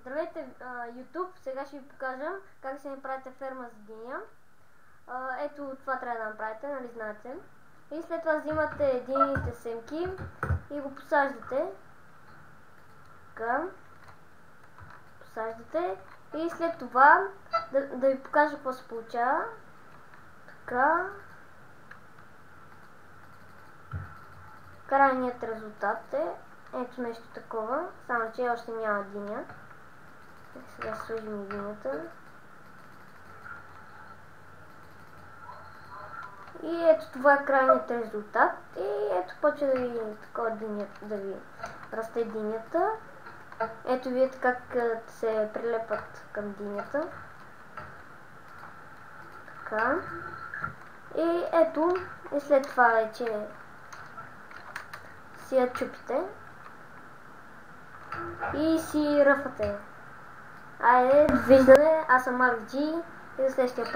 Здравейте, YouTube! Сега ще ви покажа как се направите ферма за диня. Ето това трябва да направите, нали знаете. И след това взимате динените семки и го посаждате. Така. Посаждате. И след това да ви покажа какво се получава. Така. Крайният резултат е ето нещо такова, само че още няма диня. Сега сложим динята. И ето това е крайният резултат. И ето почва да ви такова динята, да ви расте динята. Ето видите как се прилепат към динята. Така. И ето, и след това вече си я чупите и си ръфате. Айде, довиждане, аз съм Марк Джи и до следващия път.